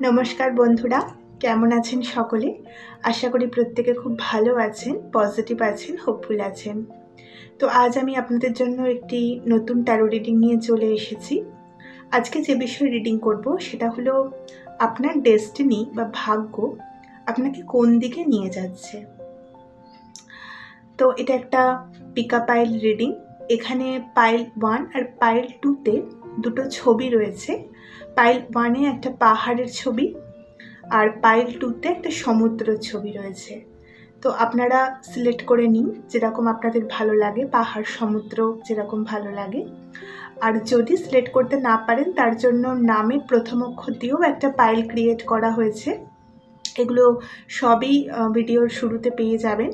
নমস্কার বন্ধুরা, কেমন আছেন সকলে? আশা করি প্রত্যেকে খুব ভালো আছেন, পজিটিভ আছেন, হোপফুল আছেন। তো আজ আমি আপনাদের জন্য একটি নতুন ট্যারো রিডিং নিয়ে চলে এসেছি। আজকে যে বিষয়ে রিডিং করব সেটা হলো আপনার ডেস্টিনি বা ভাগ্য আপনাকে কোন দিকে নিয়ে যাচ্ছে। তো এটা একটা পিকা পাইল রিডিং। এখানে পাইল 1 আর পাইল 2-তে দুটো ছবি রয়েছে। পাইল 1-এ একটা পাহাড়ের ছবি আর পাইল 2-তে একটা সমুদ্রের ছবি রয়েছে। তো আপনারা সিলেক্ট করে নিন যেরকম আপনাদের ভালো লাগে, পাহাড় সমুদ্র যেরকম ভালো লাগে। আর যদি সিলেক্ট করতে না পারেন তার জন্য নামের প্রথম অক্ষর দিয়েও একটা পাইল ক্রিয়েট করা হয়েছে। এগুলো সবই ভিডিওর শুরুতে পেয়ে যাবেন।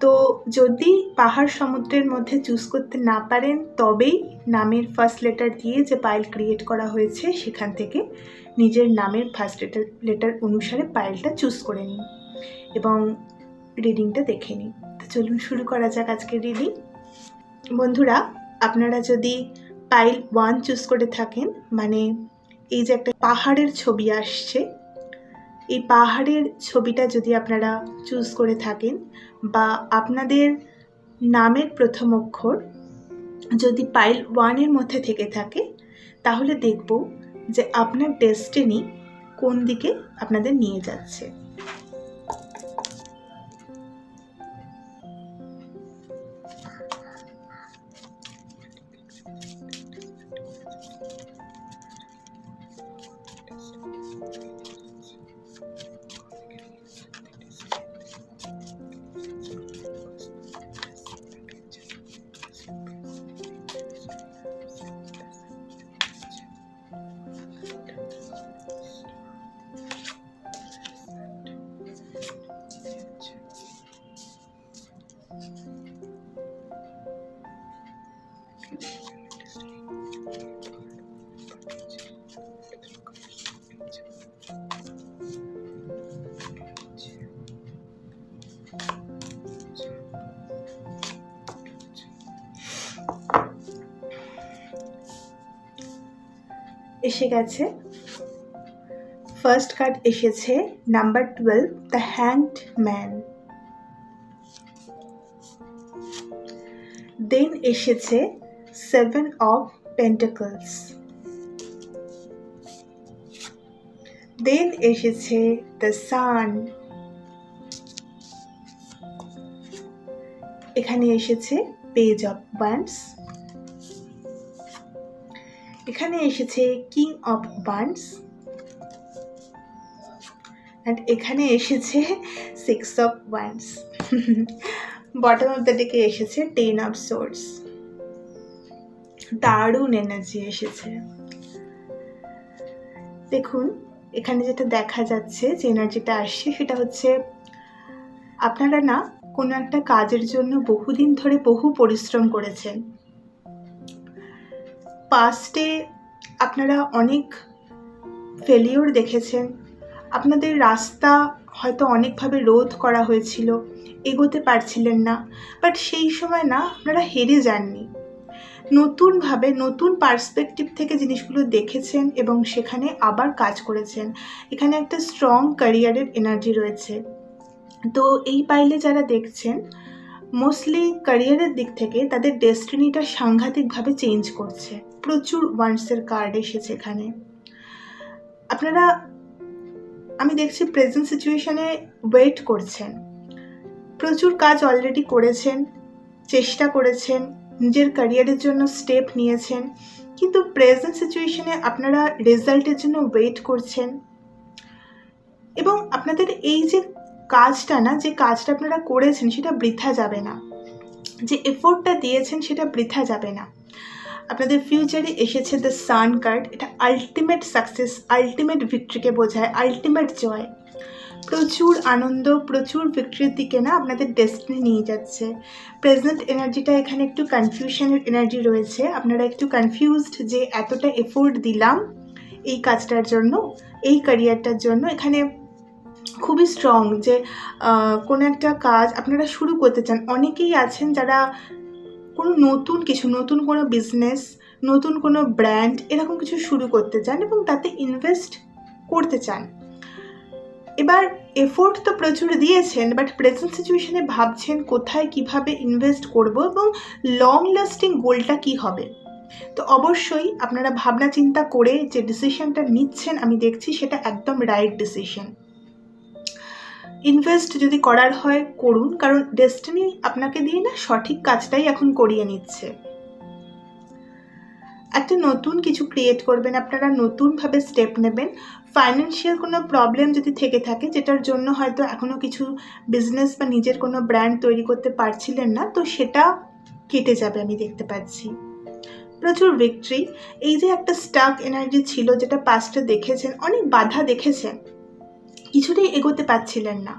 তো যদি পাহাড় সমুদ্রের মধ্যে চুজ করতে না পারেন তবেই নামের ফার্স্ট লেটার দিয়ে যে পাইল ক্রিয়েট করা হয়েছে সেখান থেকে নিজের নামের ফার্স্ট লেটার অনুসারে পাইলটা চুজ করে নিন এবং রিডিংটা দেখে নিন। তো চলুন শুরু করা যাক আজকের রিডিং। বন্ধুরা, আপনারা যদি পাইল 1 চুজ করে থাকেন, মানে এই যে একটা পাহাড়ের ছবি আসছে, এই পাহাড়ের ছবিটা যদি আপনারা চুজ করে থাকেন বা আপনাদের নামের প্রথম অক্ষর যদি পাইল 1-এর মধ্যে থেকে থাকে, তাহলে দেখব যে আপনার ডেস্টিনি কোন দিকে আপনাদের নিয়ে যাচ্ছে। এসে গেছে ফার্স্ট কার্ড, এসেছে নাম্বার 12, দ্য হ্যাংড ম্যান। দেন এসেছে 7 অফ পেন্টাকলস। দেন এসেছে দ্য সান। এখানে এসেছে পেজ অফ ওয়ান্ডস। এখানে এসেছে কিং অফ ওয়ান্ডস অ্যান্ড এখানে এসেছে 6 of wands. Bottom of the ডেকে এসেছে 10 অফ সোর্ডস। দারুণ এনার্জি এসেছে। দেখুন, এখানে যেটা দেখা যাচ্ছে, যে এনার্জিটা আসছে সেটা হচ্ছে আপনারা না কোনো একটা কাজের জন্য বহুদিন ধরে বহু পরিশ্রম করেছেন। পাস্টে আপনারা অনেক ফেলিওর দেখেছেন, আপনাদের রাস্তা হয়তো অনেকভাবে রোধ করা হয়েছিল, এগোতে পারছিলেন না, বাট সেই সময় না আপনারা হেরে যাননি। নতুনভাবে নতুন পার্সপেক্টিভ থেকে জিনিসগুলো দেখেছেন এবং সেখানে আবার কাজ করেছেন। এখানে একটা স্ট্রং ক্যারিয়ারের এনার্জি রয়েছে। তো এই পাইলে যারা দেখছেন, মোস্টলি ক্যারিয়ারের দিক থেকে তাদের ডেস্টিনিটা সাংঘাতিকভাবে চেঞ্জ করছে। প্রচুর ওয়ান্ডসের কার্ড এসেছে এখানে। আপনারা, আমি দেখছি প্রেজেন্ট সিচুয়েশনে ওয়েট করছেন, প্রচুর কাজ অলরেডি করেছেন, চেষ্টা করেছেন, নিজের ক্যারিয়ারের জন্য স্টেপ নিয়েছেন, কিন্তু প্রেজেন্ট সিচুয়েশনে আপনারা রেজাল্টের জন্য ওয়েট করছেন। এবং আপনাদের এই যে কাজটা না, যে কাজটা আপনারা করেছেন সেটা বৃথা যাবে না, যে এফোর্টটা দিয়েছেন সেটা বৃথা যাবে না। আপনাদের ফিউচারে এসেছে দ্য সান কার্ড। এটা আলটিমেট সাকসেস, আলটিমেট ভিক্টরিকে বোঝায়, আলটিমেট জয়। প্রচুর আনন্দ, প্রচুর ভিক্টরির দিকে না আপনাদের ডেস্টিনি নিয়ে যাচ্ছে। প্রেজেন্ট এনার্জিটা এখানে একটু কনফিউশনের এনার্জি রয়েছে। আপনারা একটু কনফিউজড যে এতটা এফোর্ট দিলাম এই কাজটার জন্য, এই ক্যারিয়ারটার জন্য। এখানে খুবই স্ট্রং যে কোনো একটা কাজ আপনারা শুরু করতে চান। অনেকেই আছেন যারা কোনো নতুন কিছু, নতুন কোনো বিজনেস, নতুন কোনো ব্র্যান্ড এরকম কিছু শুরু করতে চান এবং তাতে ইনভেস্ট করতে চান। এবার এফোর্ট তো প্রচুর দিয়েছেন, বাট প্রেজেন্ট সিচুয়েশনে ভাবছেন কোথায় কিভাবে ইনভেস্ট করব এবং লং লাস্টিং গোলটা কি হবে। তো অবশ্যই আপনারা ভাবনা চিন্তা করে যে ডিসিশনটা নিচ্ছেন আমি দেখছি সেটা একদম রাইট ডিসিশন। ইনভেস্ট যদি করার হয় করুন, কারণ ডেস্টিনি আপনাকে দিয়ে না সঠিক কাজটাই এখন করিয়ে নিচ্ছে। একটা নতুন কিছু ক্রিয়েট করবেন, আপনারা নতুনভাবে স্টেপ নেবেন। ফাইন্যান্সিয়াল কোনো প্রবলেম যদি থেকে থাকে, যেটার জন্য হয়তো এখনও কিছু বিজনেস বা নিজের কোনো ব্র্যান্ড তৈরি করতে পারছিলেন না, তো সেটা কেটে যাবে আমি দেখতে পাচ্ছি। প্রচুর ভিক্টরি, এই যে একটা স্টাক এনার্জি ছিল যেটা পাস্টে দেখেছেন, অনেক বাধা দেখেছেন, কিছুতেই এগোতে পারছিলেন না,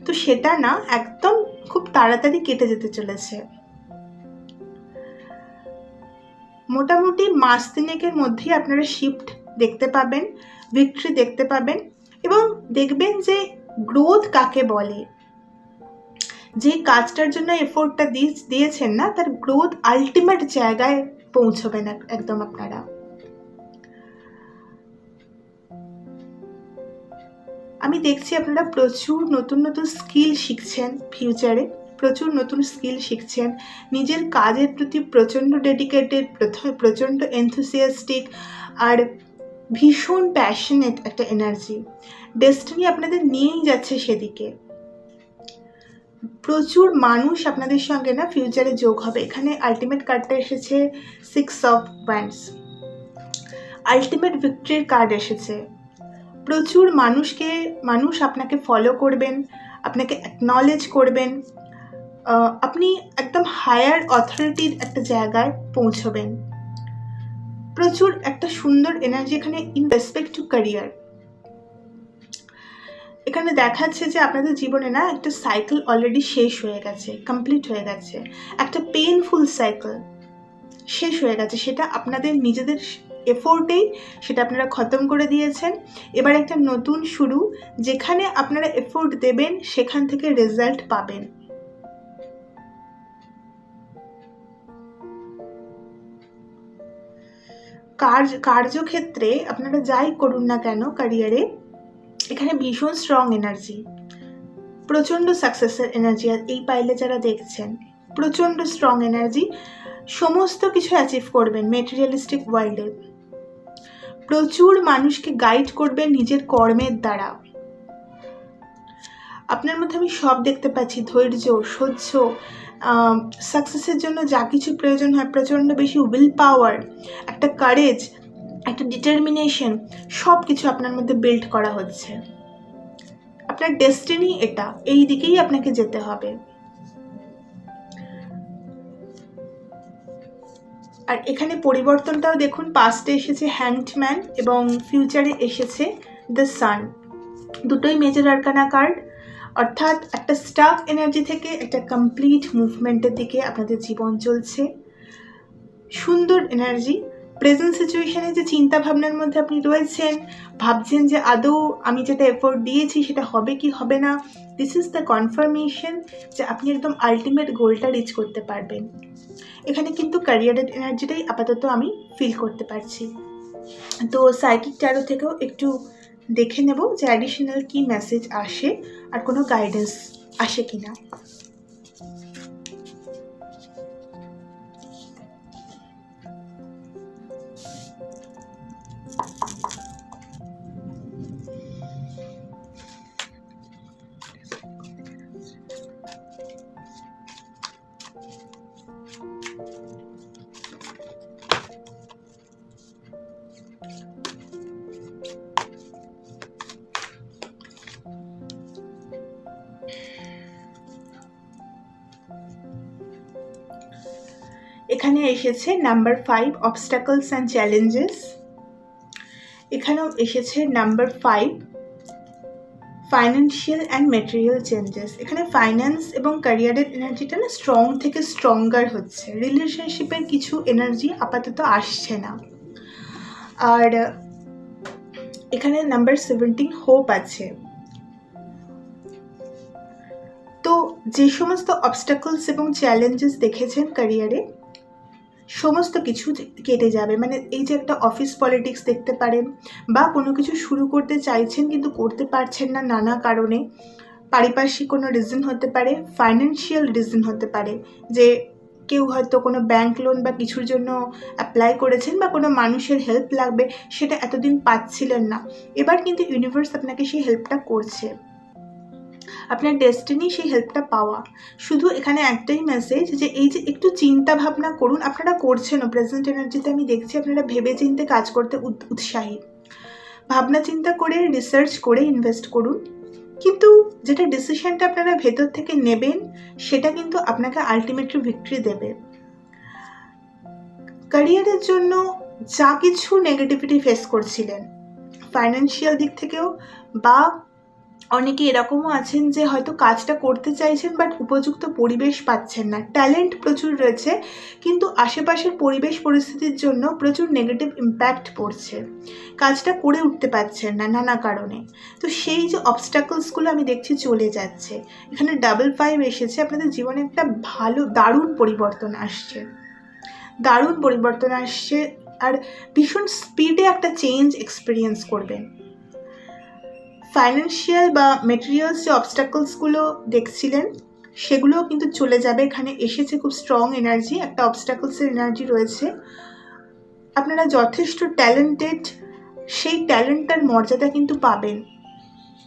তো সেটা না একদম খুব তাড়াতাড়ি কেটে যেতে চলেছে। মোটামুটি মাস তিনেকের মধ্যেই আপনারা শিফট দেখতে পাবেন, ভিক্টরি দেখতে পাবেন, এবং দেখবেন যে গ্রোথ কাকে বলে। যে কাজটার জন্য এফোর্টটা দিয়েছেন না, তার গ্রোথ আলটিমেট জায়গায় পৌঁছবেন একদম আপনারা। আমি দেখছি আপনারা প্রচুর নতুন নতুন স্কিল শিখছেন, ফিউচারে প্রচুর নতুন স্কিল শিখছেন, নিজের কাজের প্রতি প্রচণ্ড ডেডিকেটেড, প্রচণ্ড এনথুসিয়াস্টিক আর ভীষণ প্যাশনেট একটা এনার্জি। ডেস্টিনি আপনাদের নিয়েই যাচ্ছে সেদিকে। প্রচুর মানুষ আপনাদের সঙ্গে না ফিউচারে যোগ হবে। এখানে আলটিমেট কার্ডটা এসেছে 6 অফ ওয়ান্ডস, আলটিমেট ভিক্টরির কার্ড এসেছে। প্রচুর মানুষ আপনাকে ফলো করবেন, আপনাকে অ্যাকনলেজ করবেন, আপনি একদম হায়ার অথরিটির একটা জায়গায় পৌঁছবেন। প্রচুর একটা সুন্দর এনার্জি এখানে ইন রেসপেক্ট টু ক্যারিয়ার। এখানে দেখাচ্ছে যে আপনাদের জীবনে না একটা সাইকেল অলরেডি শেষ হয়ে গেছে, কমপ্লিট হয়ে গেছে, একটা পেইনফুল সাইকেল শেষ হয়ে গেছে, সেটা আপনাদের নিজেদের এফোর্টেই সেটা আপনারা খতম করে দিয়েছেন। এবার একটা নতুন শুরু, যেখানে আপনারা এফোর্ট দেবেন সেখান থেকে রেজাল্ট পাবেন। কার্যক্ষেত্রে আপনারা যাই করুন না কেন ক্যারিয়ারে, এখানে ভীষণ স্ট্রং এনার্জি, প্রচণ্ড সাকসেসের এনার্জি। আর এই পাইলে যারা দেখছেন, প্রচণ্ড স্ট্রং এনার্জি, সমস্ত কিছু অ্যাচিভ করবেন মেটেরিয়ালিস্টিক ওয়ার্ল্ডে। প্রচুর মানুষকে গাইড করবেন নিজের কর্মের দ্বারা। আপনার মধ্যে আমি সব দেখতে পাচ্ছি, ধৈর্য, সহ্য, সাকসেসের জন্য যা কিছু প্রয়োজন হয়, প্রচণ্ড বেশি উইল পাওয়ার, একটা কারেজ, একটা ডিটারমিনেশন, সব কিছু আপনার মধ্যে বিল্ড করা হচ্ছে। আপনার ডেস্টিনি এটা, এই দিকেই আপনাকে যেতে হবে। আর এখানে পরিবর্তনটাও দেখুন, পাস্টে এসেছে হ্যাংডম্যান এবং ফিউচারে এসেছে দ্য সান, দুটোই মেজর আরকানা কার্ড। অর্থাৎ একটা স্টাক এনার্জি থেকে একটা কমপ্লিট মুভমেন্টের দিকে আপনাদের জীবন চলছে। সুন্দর এনার্জি। প্রেজেন্ট সিচুয়েশনে যে চিন্তা ভাবনার মধ্যে আপনি রয়েছেন, ভাবছেন যে আদৌ আমি যেটা এফোর্ট দিয়েছি সেটা হবে কি হবে না, দিস ইজ দ্য কনফার্মেশন যে আপনি একদম আলটিমেট গোলটা রিচ করতে পারবেন। এখানে কিন্তু ক্যারিয়ারের এনার্জিটাই আপাতত আমি ফিল করতে পারছি। তো সাইকিক ট্যারো থেকেও একটু দেখে নেব যে অ্যাডিশনাল কি মেসেজ আসে আর কোনো গাইডেন্স আসে কি না। এখানে এসেছে নাম্বার 5 অবস্টাকলস অ্যান্ড চ্যালেঞ্জেস। এখানেও এসেছে number 5 financial and material changes. এখানে ফাইন্যান্স এবং ক্যারিয়ারের এনার্জিটা না স্ট্রং থেকে স্ট্রঙ্গার হচ্ছে। রিলেশনশিপের কিছু এনার্জি আপাতত আসছে না। আর এখানে নাম্বার 17 হোপ আছে। তো যে সমস্ত অবস্টাকলস এবং চ্যালেঞ্জেস দেখেছেন ক্যারিয়ারে, সমস্ত কিছু কেটে যাবে। মানে এই যে একটা অফিস পলিটিক্স দেখতে পারেন, বা কোনো কিছু শুরু করতে চাইছেন কিন্তু করতে পারছেন না নানা কারণে। পারিপার্শ্বিক কোনো রিজন হতে পারে, ফাইন্যান্সিয়াল রিজন হতে পারে, যে কেউ হয়তো কোনো ব্যাংক লোন বা কিছুর জন্য অ্যাপ্লাই করেছেন, বা কোনো মানুষের হেল্প লাগবে, সেটা এতদিন পাচ্ছিলেন না। এবার কিন্তু ইউনিভার্স আপনাকে সেই হেল্পটা করছে, আপনার ডেস্টিনি সেই হেল্পটা পাওয়া। শুধু এখানে একটাই মেসেজ, যে এই যে একটু চিন্তা ভাবনা করুন, আপনারা করছেনও, প্রেজেন্ট এনার্জিতে আমি দেখছি আপনারা ভেবে চিন্তে কাজ করতে উৎসাহী। ভাবনা চিন্তা করে, রিসার্চ করে ইনভেস্ট করুন, কিন্তু যেটা ডিসিশনটা আপনারা ভেতর থেকে নেবেন সেটা কিন্তু আপনাকে আলটিমেটলি ভিক্টরি দেবে। ক্যারিয়ারের জন্য যা কিছু নেগেটিভিটি ফেস করছিলেন, ফাইন্যান্সিয়াল দিক থেকেও, বা অনেকে এরকমও আছেন যে হয়তো কাজটা করতে চাইছেন বাট উপযুক্ত পরিবেশ পাচ্ছেন না, ট্যালেন্ট প্রচুর রয়েছে কিন্তু আশেপাশের পরিবেশ পরিস্থিতির জন্য প্রচুর নেগেটিভ ইম্প্যাক্ট পড়ছে, কাজটা করে উঠতে পারছেন না নানা কারণে। তো সেই যে অবস্ট্যাকলসগুলো আমি দেখছি চলে যাচ্ছে। এখানে 5 এসেছে, আপনাদের জীবনে একটা ভালো দারুণ পরিবর্তন আসছে, দারুণ পরিবর্তন আসছে, আর ভীষণ স্পিডে একটা চেঞ্জ এক্সপিরিয়েন্স করবেন। ফাইন্যান্সিয়াল বা মেটেরিয়ালস যে অবস্ট্যাকলসগুলো দেখছিলেন সেগুলোও কিন্তু চলে যাবে। এখানে এসেছে খুব স্ট্রং এনার্জি, একটা অবস্ট্যাকলসের এনার্জি রয়েছে। আপনারা যথেষ্ট ট্যালেন্টেড, সেই ট্যালেন্টটার মর্যাদা কিন্তু পাবেন।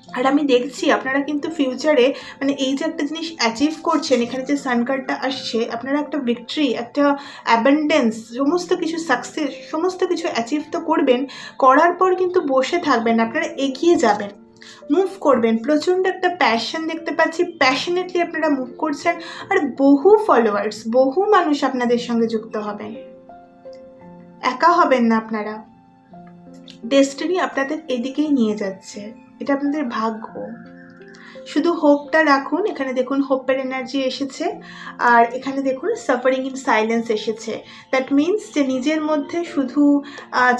আর আমি দেখছি আপনারা কিন্তু ফিউচারে মানে এই যে একটা জিনিস অ্যাচিভ করছেন, এখানে যে সান কার্ডটা আসছে, আপনারা একটা ভিক্টরি, একটা অ্যাবান্ডেন্স, সমস্ত কিছু সাকসেস, সমস্ত কিছু অ্যাচিভ তো করবেন, করার পর কিন্তু বসে থাকবেন, আপনারা এগিয়ে যাবেন, মুভ করবেন। প্রচণ্ড একটা প্যাশন দেখতে পাচ্ছি, প্যাশনেটলি আপনারা মুভ করছেন, আর বহু ফলোয়ার্স, বহু মানুষ আপনাদের সঙ্গে যুক্ত হবেন, একা হবেন না আপনারা। ডেস্টিনি আপনাদের এদিকেই নিয়ে যাচ্ছে, এটা আপনাদের ভাগ্য। শুধু হোপটা রাখুন। এখানে দেখুন হোপের এনার্জি এসেছে, আর এখানে দেখুন সাফারিং ইন সাইলেন্স এসেছে। দ্যাট মিনস যে নিজের মধ্যে শুধু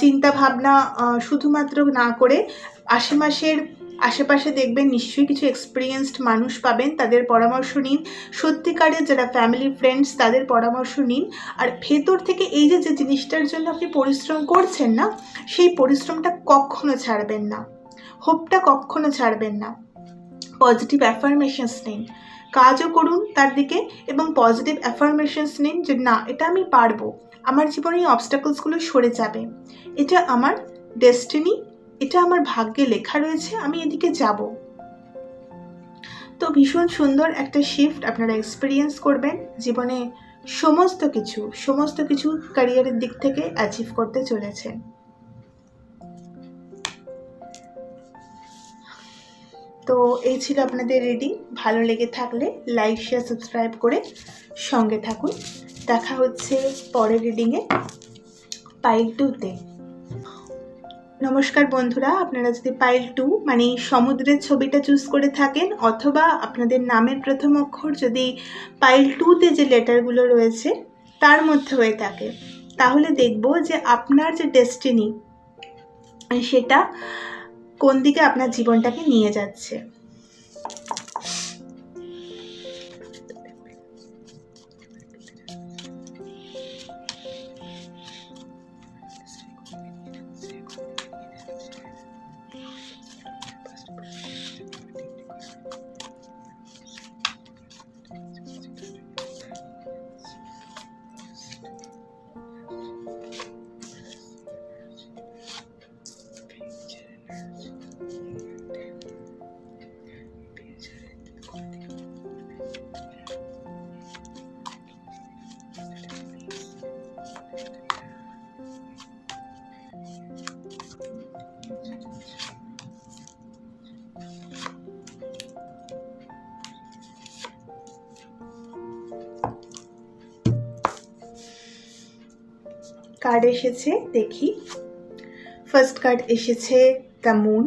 চিন্তা ভাবনা শুধুমাত্র না করে আশেপাশে দেখবেন নিশ্চয়ই কিছু এক্সপিরিয়েন্সড মানুষ পাবেন, তাদের পরামর্শ নিন। সত্যিকারের যারা ফ্যামিলি ফ্রেন্ডস তাদের পরামর্শ নিন। আর ভেতর থেকে এই যে জিনিসটার জন্য আপনি পরিশ্রম করছেন না, সেই পরিশ্রমটা কখনো ছাড়বেন না, হোপটা কখনো ছাড়বেন না। পজিটিভ অ্যাফার্মেশনস নিন, কাজও করুন তার দিকে, এবং পজিটিভ অ্যাফার্মেশনস নিন যে না, এটা আমি পারবো, আমার জীবনে এই অবস্ট্যাকলসগুলো সরে যাবে, এটা আমার ডেস্টিনি, এটা আমার ভাগ্যে লেখা রয়েছে, আমি এদিকে যাব। তো ভীষণ সুন্দর একটা শিফট আপনারা এক্সপিরিয়েন্স করবেন জীবনে, সমস্ত কিছু ক্যারিয়ারের দিক থেকে অ্যাচিভ করতে চলেছেন। তো এই ছিল আপনাদের রিডিং। ভালো লেগে থাকলে লাইক, শেয়ার, সাবস্ক্রাইব করে সঙ্গে থাকুন। দেখা হচ্ছে পরের রিডিংয়ে, পাইল 2তে। নমস্কার বন্ধুরা, আপনারা যদি পাইল 2 মানে সমুদ্রের ছবিটা চুজ করে থাকেন, অথবা আপনাদের নামের প্রথম অক্ষর যদি পাইল 2তে যে লেটারগুলো রয়েছে তার মধ্যে হয়ে থাকে, তাহলে দেখব যে আপনার যে ডেস্টিনি সেটা কোন দিকে আপনার জীবনটাকে নিয়ে যাচ্ছে। কার্ড এসেছে, দেখি। ফার্স্ট কার্ড এসেছে দ্য মুন,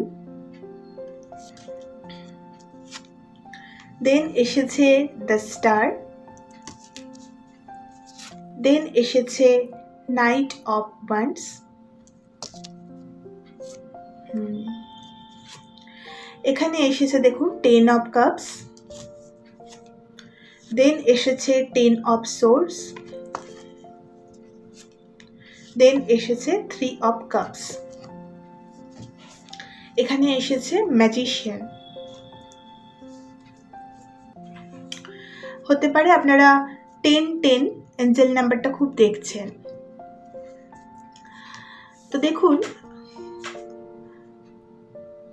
দেন এসেছে দ্য স্টার, দেন এসেছে নাইট অফ ওয়ান্ডস, এখানে এসেছে দেখুন 10 অফ কাপস, দেন এসেছে 10 অফ সোর্ডস, দেন এসেছে 3 অফ কাপস, এখানে এসেছে ম্যাজিশিয়ান। হতে পারে আপনারা 10-10 এঞ্জেল নাম্বারটা খুব দেখছেন। তো দেখুন,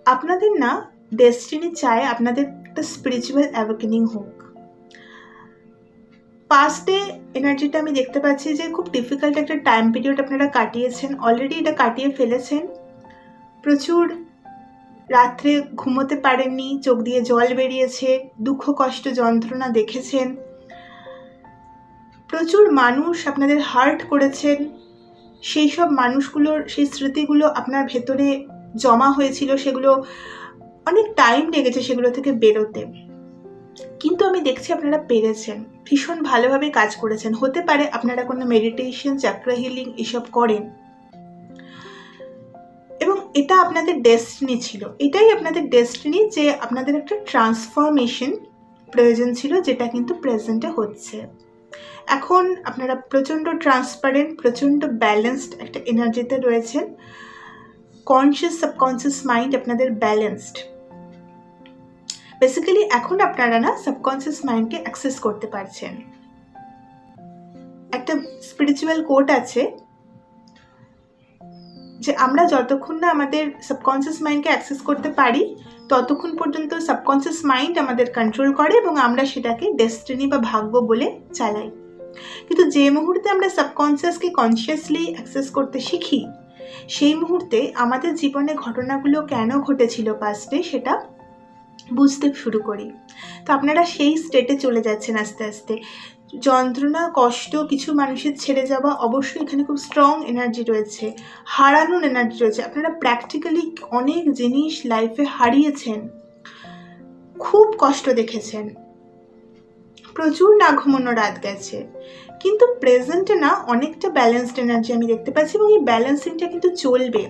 আপনাদের না ডেস্টিনি চায় আপনাদের একটা স্পিরিচুয়াল অ্যাওয়েকেনিং হোক। পাস্টে এনার্জিটা আমি দেখতে পাচ্ছি যে খুব ডিফিকাল্ট একটা টাইম পিরিয়ড আপনারা কাটিয়েছেন, অলরেডি এটা কাটিয়ে ফেলেছেন। প্রচুর রাত্রে ঘুমোতে পারেননি, চোখ দিয়ে জল বেরিয়েছে, দুঃখ কষ্ট যন্ত্রণা দেখেছেন, প্রচুর মানুষ আপনাদের হার্ট করেছেন, সেই সব মানুষগুলোর সেই স্মৃতিগুলো আপনার ভেতরে জমা হয়েছিল, সেগুলো অনেক টাইম লেগেছে সেগুলো থেকে বেরোতে। কিন্তু আমি দেখছি আপনারা পেরেছেন, ভীষণ ভালোভাবে কাজ করেছেন। হতে পারে আপনারা কোনো মেডিটেশন, চাক্রা হিলিং এসব করেন, এবং এটা আপনাদের ডেস্টিনি ছিল। এটাই আপনাদের ডেস্টিনি যে আপনাদের একটা ট্রান্সফরমেশন প্রয়োজন ছিল, যেটা কিন্তু প্রেজেন্টে হচ্ছে। এখন আপনারা প্রচণ্ড ট্রান্সপারেন্ট, প্রচণ্ড ব্যালেন্সড একটা এনার্জিতে রয়েছেন। কনসিয়াস সাবকনসিয়াস মাইন্ড আপনাদের ব্যালেন্সড। বেসিক্যালি এখন আপনারা না সাবকনসিয়াস মাইন্ডকে অ্যাক্সেস করতে পারছেন। একটা স্পিরিচুয়াল কোট আছে যে আমরা যতক্ষণ না আমাদের সাবকনসিয়াস মাইন্ডকে অ্যাক্সেস করতে পারি, ততক্ষণ পর্যন্ত সাবকনসিয়াস মাইন্ড আমাদের কন্ট্রোল করে এবং আমরা সেটাকে ডেস্টিনি বা ভাগ্য বলে চালাই। কিন্তু যে মুহূর্তে আমরা সাবকনসিয়াসকে কনসিয়াসলি অ্যাক্সেস করতে শিখি, সেই মুহূর্তে আমাদের জীবনে ঘটনাগুলো কেন ঘটেছিল পাস্টে সেটা বুঝতে শুরু করি। তো আপনারা সেই স্টেটে চলে যাচ্ছেন আস্তে আস্তে। যন্ত্রণা, কষ্ট, কিছু মানুষের ছেড়ে যাওয়া, অবশ্যই এখানে খুব স্ট্রং এনার্জি রয়েছে, হারানোর এনার্জি রয়েছে। আপনারা প্র্যাকটিক্যালি অনেক জিনিস লাইফে হারিয়েছেন, খুব কষ্ট দেখেছেন, প্রচুর না ঘুমানো রাত গেছে, কিন্তু প্রেজেন্টে না অনেকটা ব্যালেন্সড এনার্জি আমি দেখতে পাচ্ছি, এবং এই ব্যালেন্সিংটা কিন্তু চলবে।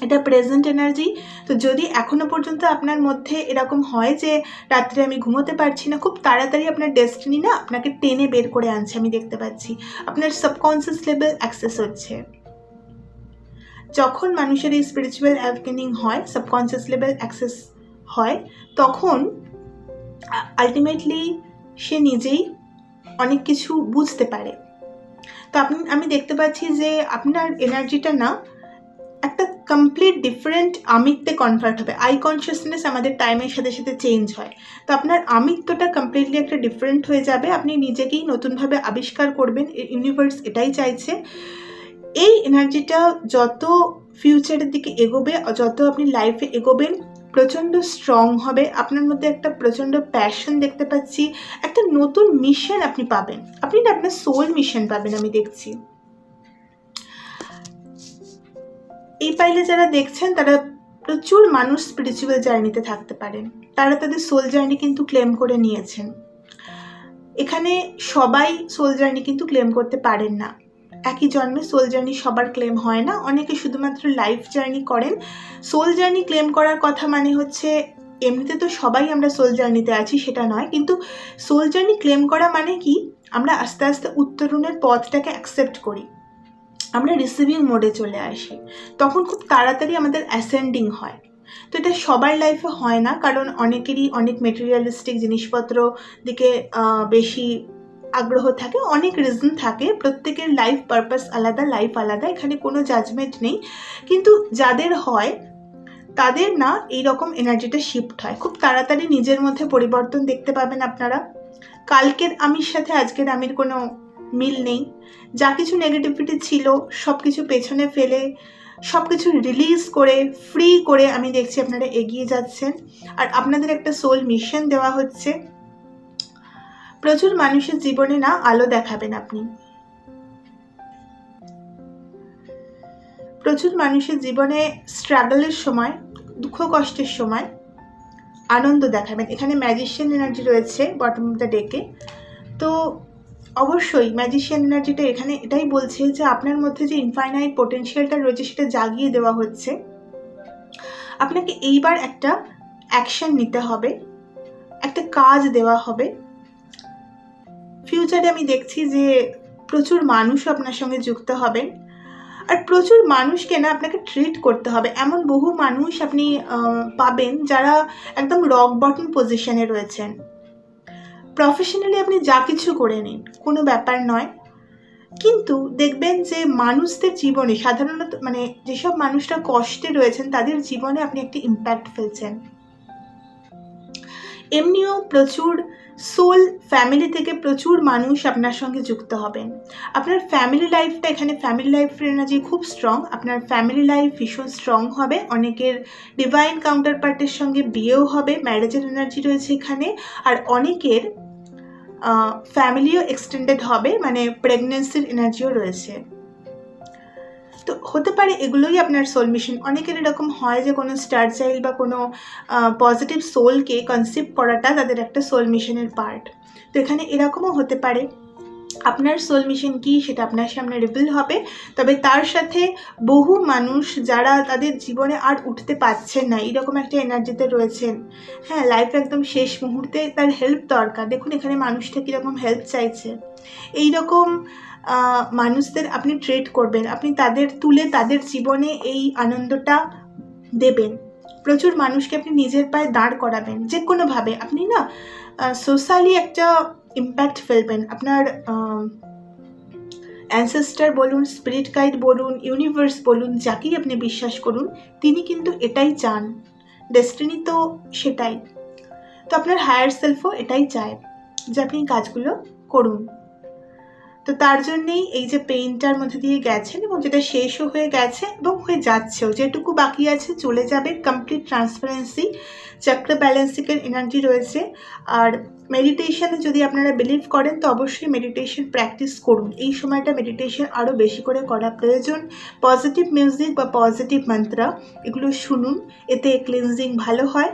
এটা প্রেজেন্ট এনার্জি। তো যদি এখনো পর্যন্ত আপনার মধ্যে এরকম হয় যে রাত্রে আমি ঘুমোতে পারছি না, খুব তাড়াতাড়ি আপনার ডেস্টিনি না আপনাকে টেনে বের করে আনছে, আমি দেখতে পাচ্ছি। আপনার সাবকনসিয়াস লেভেল অ্যাক্সেস হচ্ছে। যখন মানুষের এই স্পিরিচুয়াল অ্যাওয়েকেনিং হয়, সাবকনসিয়াস লেভেল অ্যাক্সেস হয়, তখন আলটিমেটলি সে নিজেই অনেক কিছু বুঝতে পারে। তো আমি দেখতে পাচ্ছি যে আপনার এনার্জিটা না একটা কমপ্লিট ডিফারেন্ট আমিত্বে কনভার্ট হবে। আই কনসিয়াসনেস আমাদের টাইমের সাথে সাথে চেঞ্জ হয়। তো আপনার আমিত্বটা কমপ্লিটলি একটা ডিফারেন্ট হয়ে যাবে, আপনি নিজেকেই নতুনভাবে আবিষ্কার করবেন। ইউনিভার্স এটাই চাইছে। এই এনার্জিটা যত ফিউচারের দিকে এগোবে, যত আপনি লাইফে এগোবেন, প্রচণ্ড স্ট্রং হবে। আপনার মধ্যে একটা প্রচণ্ড প্যাশন দেখতে পাচ্ছি, একটা নতুন মিশন আপনি পাবেন, আপনি না আপনার সোল মিশন পাবেন আমি দেখছি। এই পাইলে যারা দেখছেন তারা প্রচুর মানুষ স্পিরিচুয়াল জার্নিতে থাকতে পারেন, তারা তাদের সোল জার্নি কিন্তু ক্লেম করে নিয়েছেন। এখানে সবাই সোল জার্নি কিন্তু ক্লেম করতে পারেন না, একই জন্মে সোল জার্নি সবার ক্লেম হয় না, অনেকে শুধুমাত্র লাইফ জার্নি করেন। সোল জার্নি ক্লেম করার কথা মানে হচ্ছে এমনিতে তো সবাই আমরা সোল জার্নিতে আছি সেটা নয়, কিন্তু সোল জার্নি ক্লেম করা মানে কি আমরা আস্তে আস্তে উত্তরণের পথটাকে অ্যাকসেপ্ট করি, আমরা রিসিভিং মোডে চলে আসি, তখন খুব তাড়াতাড়ি আমাদের অ্যাসেন্ডিং হয়। তো এটা সবার লাইফে হয় না, কারণ অনেকেরই অনেক মেটেরিয়ালিস্টিক জিনিসপত্র দিকে বেশি আগ্রহ থাকে, অনেক রিজন থাকে, প্রত্যেকের লাইফ পারপাস আলাদা, লাইফ আলাদা, এখানে কোনো জাজমেন্ট নেই। কিন্তু যাদের হয় তাদের না এইরকম এনার্জিটা শিফট হয়, খুব তাড়াতাড়ি নিজের মধ্যে পরিবর্তন দেখতে পাবেন আপনারা। কালকের আমির সাথে আজকের আমির কোনো মিল নেই। যা কিছু নেগেটিভিটি ছিল সব কিছু পেছনে ফেলে, সব কিছু রিলিজ করে, ফ্রি করে আমি দেখছি আপনারা এগিয়ে যাচ্ছেন। আর আপনাদের একটা সোল মিশন দেওয়া হচ্ছে। প্রচুর মানুষের জীবনে না আলো দেখাবেন আপনি, প্রচুর মানুষের জীবনে স্ট্রাগলের সময়, দুঃখ কষ্টের সময় আনন্দ দেখাবেন। এখানে ম্যাজিশিয়ান এনার্জি রয়েছে বটম অফ দ্য ডেকে। তো অবশ্যই ম্যাজিশিয়ান এনার্জিটা এখানে এটাই বলছে যে আপনার মধ্যে যে ইনফাইনাইট পোটেনশিয়ালটা রয়েছে সেটা জাগিয়ে দেওয়া হচ্ছে। আপনাকে এইবার একটা অ্যাকশন নিতে হবে, একটা কাজ দেওয়া হবে। ফিউচারে আমি দেখছি যে প্রচুর মানুষ আপনার সঙ্গে যুক্ত হবেন। আর প্রচুর মানুষকে না আপনাকে ট্রিট করতে হবে। এমন বহু মানুষ আপনি পাবেন যারা একদম রক বটম পজিশনে রয়েছেন। প্রফেশনালি আপনি যা কিছু করে নিন, কোনো ব্যাপার নয়, কিন্তু দেখবেন যে মানুষদের জীবনে সাধারণত মানে যেসব মানুষরা কষ্টে রয়েছেন তাদের জীবনে আপনি একটি ইম্প্যাক্ট ফেলছেন। এমনিও প্রচুর সোল ফ্যামিলি থেকে প্রচুর মানুষ আপনার সঙ্গে যুক্ত হবেন। আপনার ফ্যামিলি লাইফটা, এখানে ফ্যামিলি লাইফের এনার্জি খুব স্ট্রং। আপনার ফ্যামিলি লাইফ ভীষণ স্ট্রং হবে। অনেকের ডিভাইন কাউন্টার পার্টের সঙ্গে বিয়েও হবে, ম্যারেজের এনার্জি রয়েছে এখানে। আর অনেকের ফ্যামিলিও এক্সটেন্ডেড হবে, মানে প্রেগনেন্সির এনার্জিও রয়েছে। তো হতে পারে এগুলোই আপনার সোল মিশন। অনেকের এরকম হয় যে কোনো স্টার চাইল্ড বা কোনো পজিটিভ সোলকে কনসেপ্ট করাটা তাদের একটা সোল মিশনের পার্ট। তো এখানে এরকমও হতে পারে আপনার সোল মিশন কী সেটা আপনার সামনে রিভিল হবে। তবে তার সাথে বহু মানুষ যারা তাদের জীবনে আর উঠতে পারছেন না, এরকম একটা এনার্জিতে রয়েছেন, হ্যাঁ, লাইফ একদম শেষ মুহূর্তে তার হেল্প দরকার। দেখুন এখানে মানুষটা কীরকম হেল্প চাইছে। এইরকম মানুষদের আপনি ট্রিট করবেন, আপনি তাদের তুলে তাদের জীবনে এই আনন্দটা দেবেন। প্রচুর মানুষকে আপনি নিজের পায়ে দাঁড় করাবেন যে কোনোভাবে। আপনি না সোশ্যালি একটা ইম্প্যাক্ট ফেলবেন। আপনার অ্যানসেস্টার বলুন, স্পিরিট গাইড বলুন, ইউনিভার্স বলুন, যাকেই আপনি বিশ্বাস করুন, তিনি কিন্তু এটাই চান। ডেস্টিনি তো সেটাই। তো আপনার হায়ার সেলফও এটাই চায় যে আপনি কাজগুলো করুন। তো তার জন্যেই এই যে পেইনটার মধ্যে দিয়ে গেছেন এবং যেটা শেষও হয়ে গেছে এবং হয়ে যাচ্ছেও, যেটুকু বাকি আছে চলে যাবে। কমপ্লিট ট্রান্সপারেন্সি, চক্র ব্যালেন্সিংয়ের এনার্জি রয়েছে। আর মেডিটেশনে যদি আপনারা বিলিভ করেন তো অবশ্যই মেডিটেশন প্র্যাকটিস করুন। এই সময়টা মেডিটেশন আরও বেশি করে করা প্রয়োজন। পজিটিভ মিউজিক বা পজিটিভ মন্ত্র এগুলো শুনুন, এতে ক্লিনজিং ভালো হয়।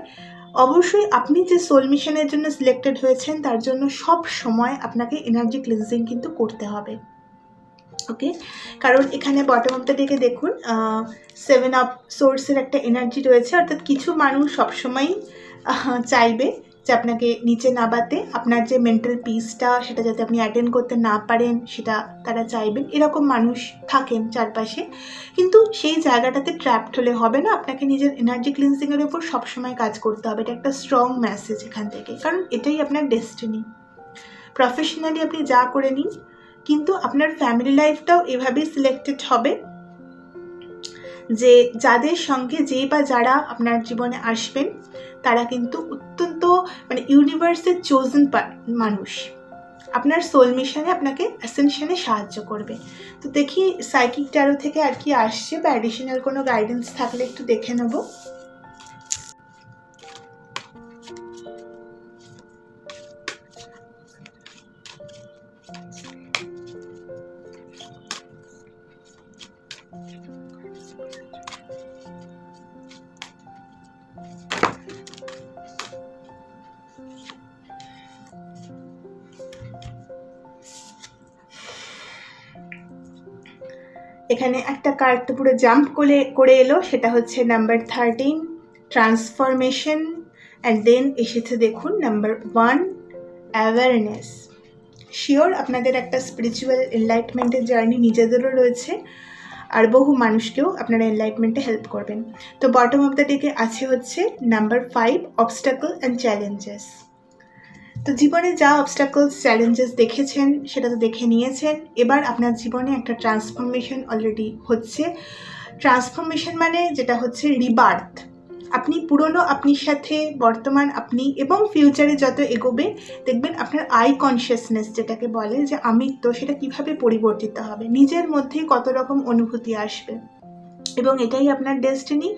অবশ্যই আপনি যে সোল মিশনের জন্য সিলেক্টেড হয়েছেন তার জন্য সব সময় আপনাকে এনার্জি ক্লিনজিং কিন্তু করতে হবে, ওকে? কারণ এখানে বটম অফ দ্য ডেকে দেখুন 7 অফ সোর্সের একটা এনার্জি রয়েছে। অর্থাৎ কিছু মানুষ সবসময়ই চাইবে যে আপনাকে নিচে নামাতে, আপনার যে মেন্টাল পিসটা সেটা যাতে আপনি অ্যাটেন্ড করতে না পারেন সেটা তারা চাইবেন। এরকম মানুষ থাকেন চারপাশে, কিন্তু সেই জায়গাটাতে ট্র্যাপড হলে হবে না। আপনাকে নিজের এনার্জি ক্লিনজিংয়ের উপর সবসময় কাজ করতে হবে। এটা একটা স্ট্রং মেসেজ এখান থেকে, কারণ এটাই আপনার ডেস্টিনি। প্রফেশনালি আপনি যা করে নিন, কিন্তু আপনার ফ্যামিলি লাইফটাও এভাবেই সিলেক্টেড হবে যে যাদের সঙ্গে যে বা যারা আপনার জীবনে আসবেন তারা কিন্তু অত্যন্ত মানে ইউনিভার্সের চোজেন মানুষ। আপনার সোল মিশনে আপনাকে অ্যাসেনশনে সাহায্য করবে। তো দেখি সাইকিক ট্যারো থেকে আর কি আসছে বা অ্যাডিশনাল কোনো গাইডেন্স থাকলে একটু দেখে নেব। এখানে একটা কার্ড তো পুরো জাম্প করে এলো, সেটা হচ্ছে নাম্বার 13 ট্রান্সফরমেশন। অ্যান্ড দেন এসেছে দেখুন নাম্বার 1 অ্যাওয়ারনেস। শিওর আপনাদের একটা স্পিরিচুয়াল এনলাইটমেন্টের জার্নি নিজেদেরও রয়েছে, আর বহু মানুষকেও আপনারা এনলাইটমেন্টে হেল্প করবেন। তো বটম অফ দ্য ডেকে আছে হচ্ছে নাম্বার 5 অবস্টাকল অ্যান্ড চ্যালেঞ্জেস। তো জীবনে যা অবস্টাকলস চ্যালেঞ্জেস দেখেছেন সেটা তো দেখে নিয়েছেন। এবার আপনার জীবনে একটা ট্রান্সফরমেশন অলরেডি হচ্ছে। ট্রান্সফরমেশন মানে যেটা হচ্ছে রিবার্থ। আপনি পুরনো আপনির সাথে বর্তমান আপনি এবং ফিউচারে যত এগোবে দেখবেন আপনার আই কনসিয়াসনেস যেটাকে বলে যে আমিত্ব, সেটা কিভাবে পরিবর্তিত হবে, নিজের মধ্যে কত রকম অনুভূতি আসবে। এবং এটাই আপনার ডেস্টিনি।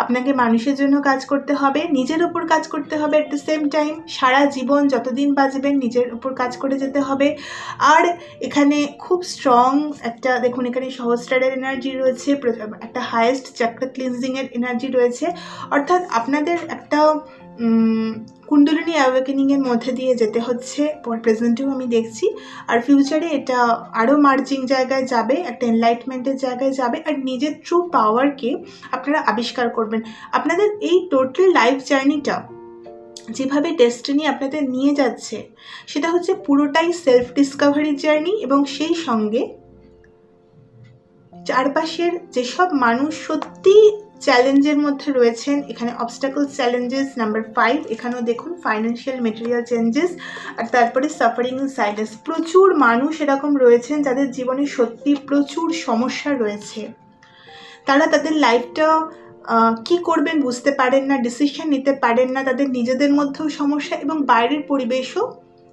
আপনাকে মানুষের জন্য কাজ করতে হবে, নিজের ওপর কাজ করতে হবে অ্যাট দ্য সেম টাইম। সারা জীবন যতদিন বাঁচবেন নিজের ওপর কাজ করে যেতে হবে। আর এখানে খুব স্ট্রং একটা দেখুন, এখানে সহস্রারের এনার্জি রয়েছে, একটা হায়েস্ট চক্র ক্লিনজিংয়ের এনার্জি রয়েছে। অর্থাৎ আপনাদের একটা কুণ্ডলিনী অ্যাওয়েকেনিংয়ের মধ্যে দিয়ে যেতে হচ্ছে, প্রেজেন্টেও আমি দেখছি। আর ফিউচারে এটা আরও মার্জিং জায়গায় যাবে, একটা এনলাইটমেন্টের জায়গায় যাবে। আর নিজের ট্রু পাওয়ারকে আপনারা আবিষ্কার করবেন। আপনাদের এই টোটাল লাইফ জার্নিটা যেভাবে ডেস্টিনি আপনাদের নিয়ে যাচ্ছে সেটা হচ্ছে পুরোটাই সেলফ ডিসকভারির জার্নি, এবং সেই সঙ্গে চারপাশের যেসব মানুষ সত্যি চ্যালেঞ্জের মধ্যে রয়েছেন, এখানে অবস্টাকল চ্যালেঞ্জেস নাম্বার 5, এখানেও দেখুন ফাইন্যান্সিয়াল মেটেরিয়াল চেঞ্জেস, আর তারপরে সাফারিং ইন সাইলেন্স। প্রচুর মানুষ এরকম রয়েছেন যাদের জীবনে সত্যি প্রচুর সমস্যা রয়েছে। তারা তাদের লাইফটা কি করবেন বুঝতে পারেন না, ডিসিশন নিতে পারেন না, তাদের নিজেদের মধ্যেও সমস্যা এবং বাইরের পরিবেশও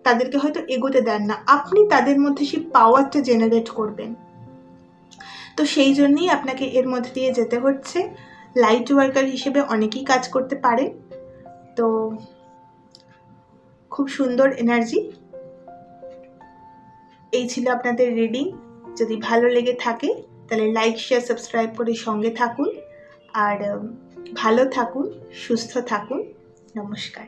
তাদেরকে হয়তো এগোতে দেন না। আপনি তাদের মধ্যে সেই পাওয়ারটা জেনারেট করবেন। তো সেই জন্যই আপনাকে এর মধ্যে দিয়ে যেতে হচ্ছে। লাইট ওয়ার্কার হিসেবে অনেকেই কাজ করতে পারে। তো খুব সুন্দর এনার্জি। এই ছিল আপনাদের রিডিং। যদি ভালো লেগে থাকে তাহলে লাইক, শেয়ার, সাবস্ক্রাইব করে সঙ্গে থাকুন। আর ভালো থাকুন, সুস্থ থাকুন। নমস্কার।